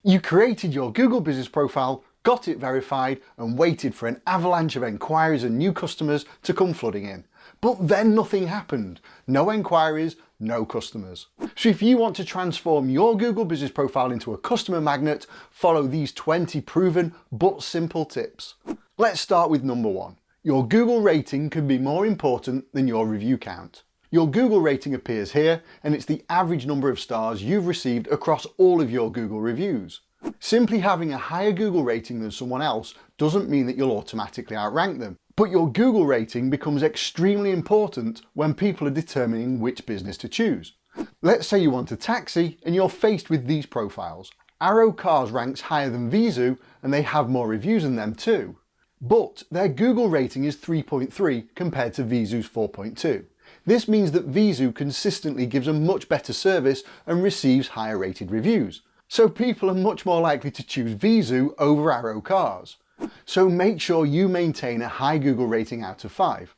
You created your Google Business Profile, got it verified and waited for an avalanche of enquiries and new customers to come flooding in. But then nothing happened. No enquiries, no customers. So if you want to transform your Google Business Profile into a customer magnet, follow these 20 proven but simple tips. Let's start with number 1. Your Google rating can be more important than your review count. Your Google rating appears here, and it's the average number of stars you've received across all of your Google reviews. Simply having a higher Google rating than someone else doesn't mean that you'll automatically outrank them, but your Google rating becomes extremely important when people are determining which business to choose. Let's say you want a taxi and you're faced with these profiles. Arrow Cars ranks higher than Veezoo and they have more reviews than them too. But their Google rating is 3.3 compared to Veezoo's 4.2. This means that Veezoo consistently gives a much better service and receives higher rated reviews. So people are much more likely to choose Veezoo over Arrow Cars. So make sure you maintain a high Google rating out of 5.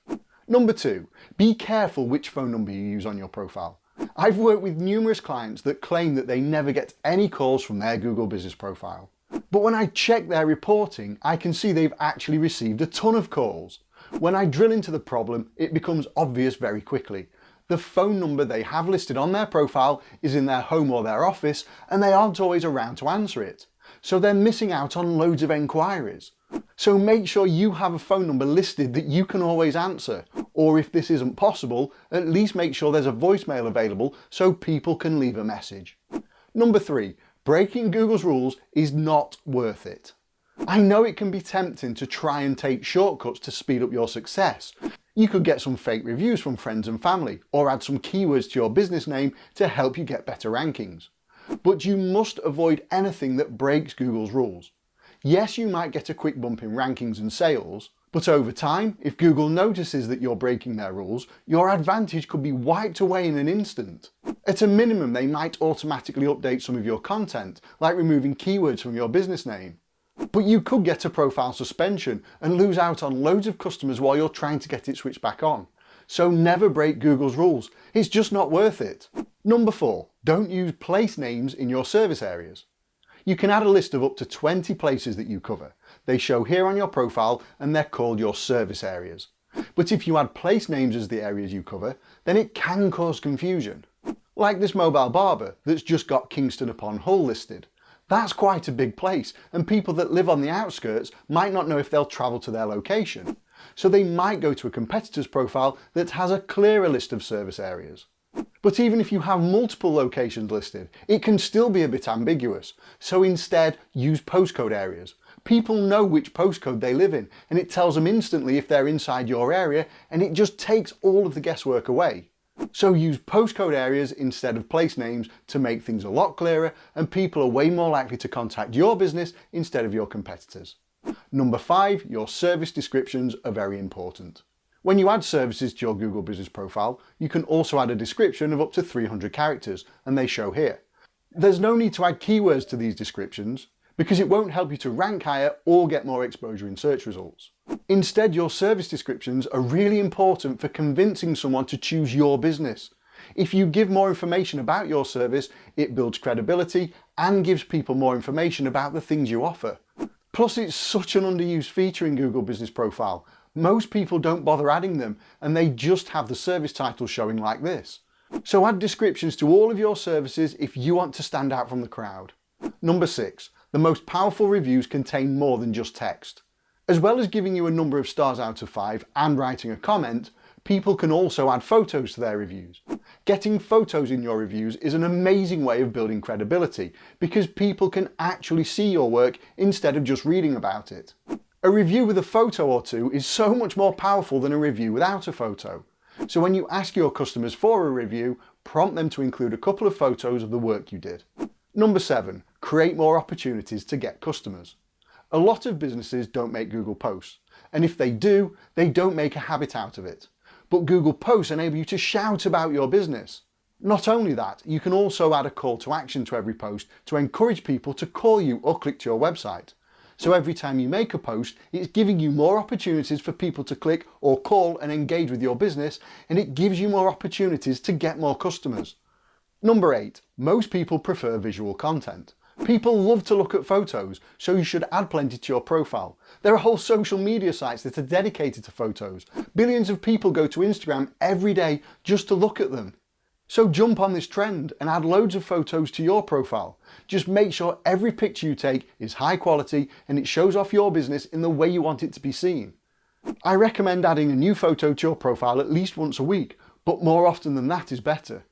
Number 2, be careful which phone number you use on your profile. I've worked with numerous clients that claim that they never get any calls from their Google Business Profile. But when I check their reporting, I can see they've actually received a ton of calls. When I drill into the problem, it becomes obvious very quickly. The phone number they have listed on their profile is in their home or their office, and they aren't always around to answer it. So they're missing out on loads of enquiries. So make sure you have a phone number listed that you can always answer, or if this isn't possible, at least make sure there's a voicemail available so people can leave a message. Number 3, breaking Google's rules is not worth it. I know it can be tempting to try and take shortcuts to speed up your success. You could get some fake reviews from friends and family, or add some keywords to your business name to help you get better rankings. But you must avoid anything that breaks Google's rules. Yes, you might get a quick bump in rankings and sales, but over time, if Google notices that you're breaking their rules, your advantage could be wiped away in an instant. At a minimum, they might automatically update some of your content, like removing keywords from your business name. But you could get a profile suspension and lose out on loads of customers while you're trying to get it switched back on. So never break Google's rules, it's just not worth it. Number 4, don't use place names in your service areas. You can add a list of up to 20 places that you cover. They show here on your profile and they're called your service areas. But if you add place names as the areas you cover, then it can cause confusion. Like this mobile barber that's just got Kingston upon Hull listed. That's quite a big place, and people that live on the outskirts might not know if they'll travel to their location. So they might go to a competitor's profile that has a clearer list of service areas. But even if you have multiple locations listed, it can still be a bit ambiguous. So instead, use postcode areas. People know which postcode they live in, and it tells them instantly if they're inside your area, and it just takes all of the guesswork away. So use postcode areas instead of place names to make things a lot clearer, and people are way more likely to contact your business instead of your competitors. Number 5, your service descriptions are very important. When you add services to your Google Business Profile, you can also add a description of up to 300 characters, and they show here. There's no need to add keywords to these descriptions, because it won't help you to rank higher or get more exposure in search results. Instead, your service descriptions are really important for convincing someone to choose your business. If you give more information about your service, it builds credibility and gives people more information about the things you offer. Plus, it's such an underused feature in Google Business Profile. Most people don't bother adding them, and they just have the service title showing like this. So add descriptions to all of your services if you want to stand out from the crowd. Number 6, the most powerful reviews contain more than just text. As well as giving you a number of stars out of 5 and writing a comment, people can also add photos to their reviews. Getting photos in your reviews is an amazing way of building credibility, because people can actually see your work instead of just reading about it. A review with a photo or two is so much more powerful than a review without a photo. So when you ask your customers for a review, prompt them to include a couple of photos of the work you did. Number 7, create more opportunities to get customers. A lot of businesses don't make Google Posts, and if they do, they don't make a habit out of it. But Google Posts enable you to shout about your business. Not only that, you can also add a call to action to every post to encourage people to call you or click to your website. So every time you make a post, it's giving you more opportunities for people to click or call and engage with your business, and it gives you more opportunities to get more customers. Number 8, most people prefer visual content. People love to look at photos, so you should add plenty to your profile. There are whole social media sites that are dedicated to photos. Billions of people go to Instagram every day just to look at them. So jump on this trend and add loads of photos to your profile. Just make sure every picture you take is high quality and it shows off your business in the way you want it to be seen. I recommend adding a new photo to your profile at least once a week, but more often than that is better.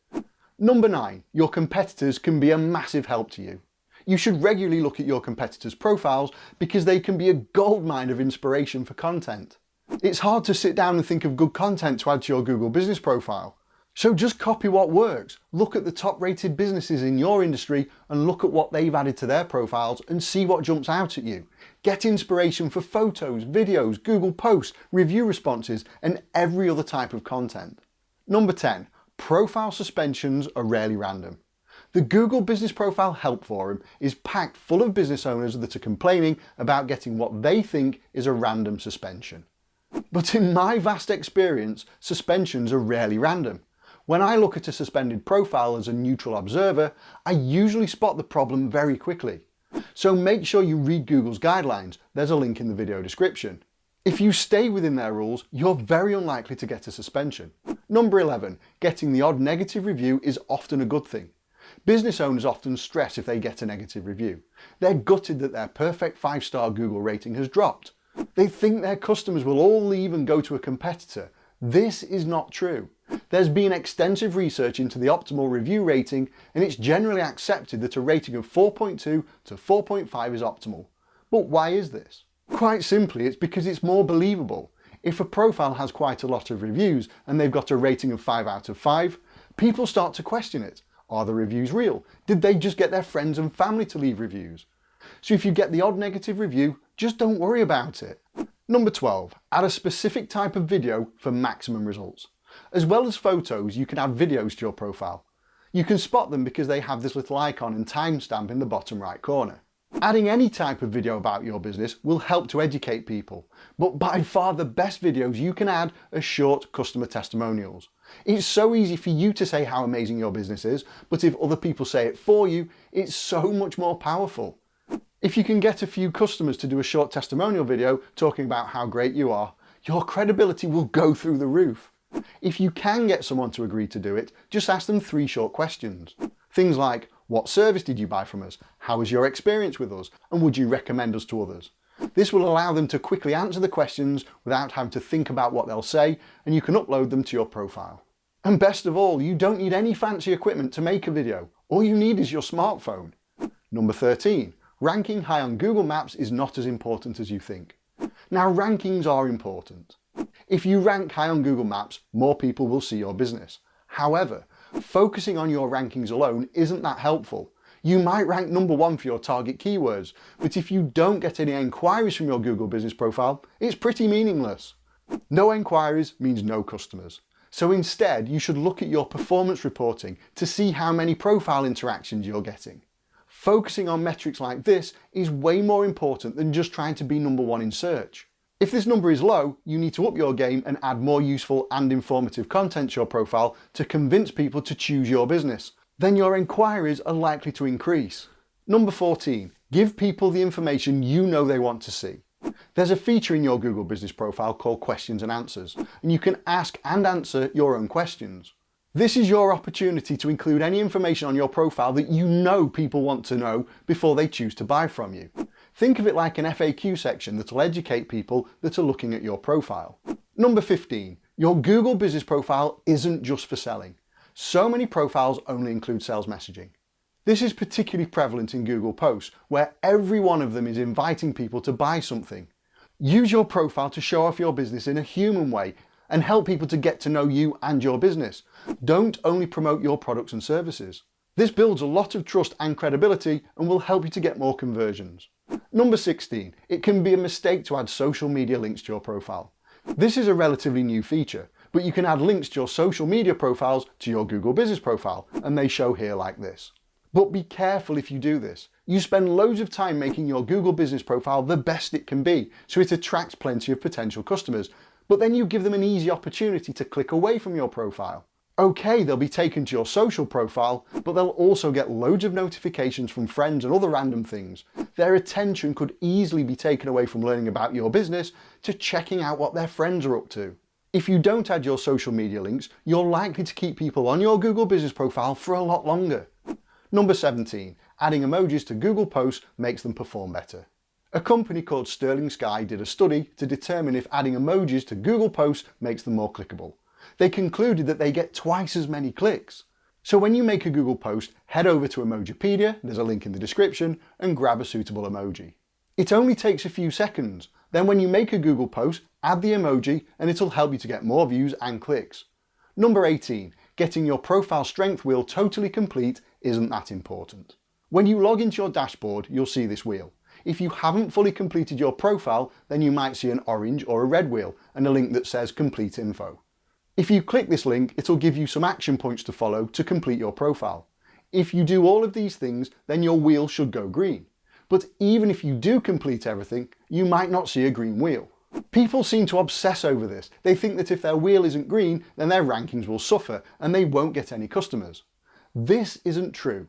Number 9, your competitors can be a massive help to you. You should regularly look at your competitors' profiles because they can be a goldmine of inspiration for content. It's hard to sit down and think of good content to add to your Google business profile. So just copy what works. Look at the top rated businesses in your industry and look at what they've added to their profiles and see what jumps out at you. Get inspiration for photos, videos, Google posts, review responses, and every other type of content. Number 10, profile suspensions are rarely random. The Google Business Profile Help Forum is packed full of business owners that are complaining about getting what they think is a random suspension. But in my vast experience, suspensions are rarely random. When I look at a suspended profile as a neutral observer, I usually spot the problem very quickly. So make sure you read Google's guidelines. There's a link in the video description. If you stay within their rules, you're very unlikely to get a suspension. Number 11, getting the odd negative review is often a good thing. Business owners often stress if they get a negative review. They're gutted that their perfect 5-star Google rating has dropped. They think their customers will all leave and go to a competitor. This is not true. There's been extensive research into the optimal review rating, and it's generally accepted that a rating of 4.2 to 4.5 is optimal. But why is this? Quite simply, it's because it's more believable. If a profile has quite a lot of reviews and they've got a rating of 5 out of 5, people start to question it. Are the reviews real? Did they just get their friends and family to leave reviews? So if you get the odd negative review, just don't worry about it. Number 12, add a specific type of video for maximum results. As well as photos, you can add videos to your profile. You can spot them because they have this little icon and timestamp in the bottom right corner. Adding any type of video about your business will help to educate people, but by far the best videos you can add are short customer testimonials. It's so easy for you to say how amazing your business is, but if other people say it for you, it's so much more powerful. If you can get a few customers to do a short testimonial video talking about how great you are, your credibility will go through the roof. If you can get someone to agree to do it, just ask them 3 short questions. Things like, what service did you buy from us? How was your experience with us? And would you recommend us to others? This will allow them to quickly answer the questions without having to think about what they'll say, and you can upload them to your profile. And best of all, you don't need any fancy equipment to make a video. All you need is your smartphone. Number 13, ranking high on Google Maps is not as important as you think. Now, rankings are important. If you rank high on Google Maps, more people will see your business. However, focusing on your rankings alone isn't that helpful. You might rank number 1 for your target keywords, but if you don't get any enquiries from your Google Business Profile, it's pretty meaningless. No enquiries means no customers. So instead, you should look at your performance reporting to see how many profile interactions you're getting. Focusing on metrics like this is way more important than just trying to be number 1 in search. If this number is low, you need to up your game and add more useful and informative content to your profile to convince people to choose your business. Then your enquiries are likely to increase. Number 14, give people the information you know they want to see. There's a feature in your Google Business Profile called Questions and Answers, and you can ask and answer your own questions. This is your opportunity to include any information on your profile that you know people want to know before they choose to buy from you. Think of it like an FAQ section that will educate people that are looking at your profile. Number 15, your Google Business Profile isn't just for selling. So many profiles only include sales messaging. This is particularly prevalent in Google Posts, where every one of them is inviting people to buy something. Use your profile to show off your business in a human way and help people to get to know you and your business. Don't only promote your products and services. This builds a lot of trust and credibility and will help you to get more conversions. Number 16, it can be a mistake to add social media links to your profile. This is a relatively new feature, but you can add links to your social media profiles to your Google Business Profile, and they show here like this. But be careful if you do this. You spend loads of time making your Google Business Profile the best it can be, so it attracts plenty of potential customers, but then you give them an easy opportunity to click away from your profile. Okay, they'll be taken to your social profile, but they'll also get loads of notifications from friends and other random things. Their attention could easily be taken away from learning about your business to checking out what their friends are up to. If you don't add your social media links, you're likely to keep people on your Google Business profile for a lot longer. Number 17, adding emojis to Google Posts makes them perform better. A company called Sterling Sky did a study to determine if adding emojis to Google Posts makes them more clickable. They concluded that they get twice as many clicks. So when you make a Google post, head over to Emojipedia, there's a link in the description, and grab a suitable emoji. It only takes a few seconds. Then when you make a Google post, add the emoji and it'll help you to get more views and clicks. Number 18, getting your profile strength wheel totally complete isn't that important. When you log into your dashboard, you'll see this wheel. If you haven't fully completed your profile, then you might see an orange or a red wheel and a link that says complete info. If you click this link, it'll give you some action points to follow to complete your profile. If you do all of these things, then your wheel should go green. But even if you do complete everything, you might not see a green wheel. People seem to obsess over this. They think that if their wheel isn't green, then their rankings will suffer and they won't get any customers. This isn't true.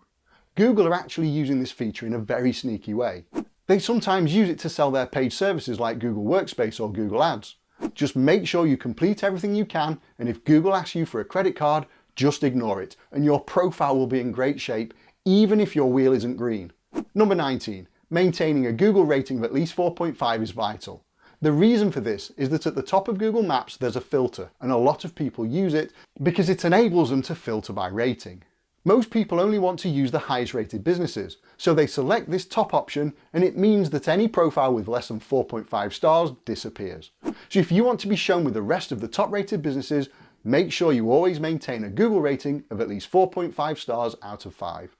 Google are actually using this feature in a very sneaky way. They sometimes use it to sell their paid services like Google Workspace or Google Ads. Just make sure you complete everything you can, and if Google asks you for a credit card, just ignore it, and your profile will be in great shape, even if your wheel isn't green. Number 19, maintaining a Google rating of at least 4.5 is vital. The reason for this is that at the top of Google Maps there's a filter, and a lot of people use it because it enables them to filter by rating. Most people only want to use the highest rated businesses, so they select this top option and it means that any profile with less than 4.5 stars disappears. So if you want to be shown with the rest of the top rated businesses, make sure you always maintain a Google rating of at least 4.5 stars out of 5.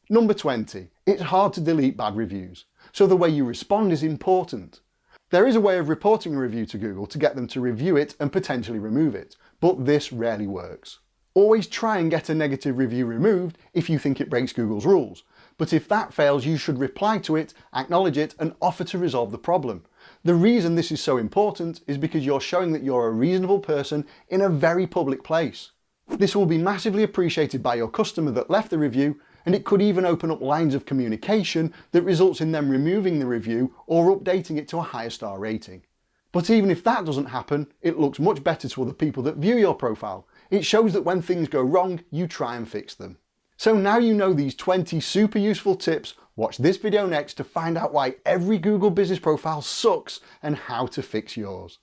Number 20, it's hard to delete bad reviews, so the way you respond is important. There is a way of reporting a review to Google to get them to review it and potentially remove it, but this rarely works. Always try and get a negative review removed if you think it breaks Google's rules, but if that fails you should reply to it, acknowledge it and offer to resolve the problem. The reason this is so important is because you're showing that you're a reasonable person in a very public place. This will be massively appreciated by your customer that left the review, and it could even open up lines of communication that results in them removing the review or updating it to a higher star rating. But even if that doesn't happen, it looks much better to other people that view your profile. It shows that when things go wrong, you try and fix them. So now you know these 20 super useful tips, watch this video next to find out why every Google business profile sucks and how to fix yours.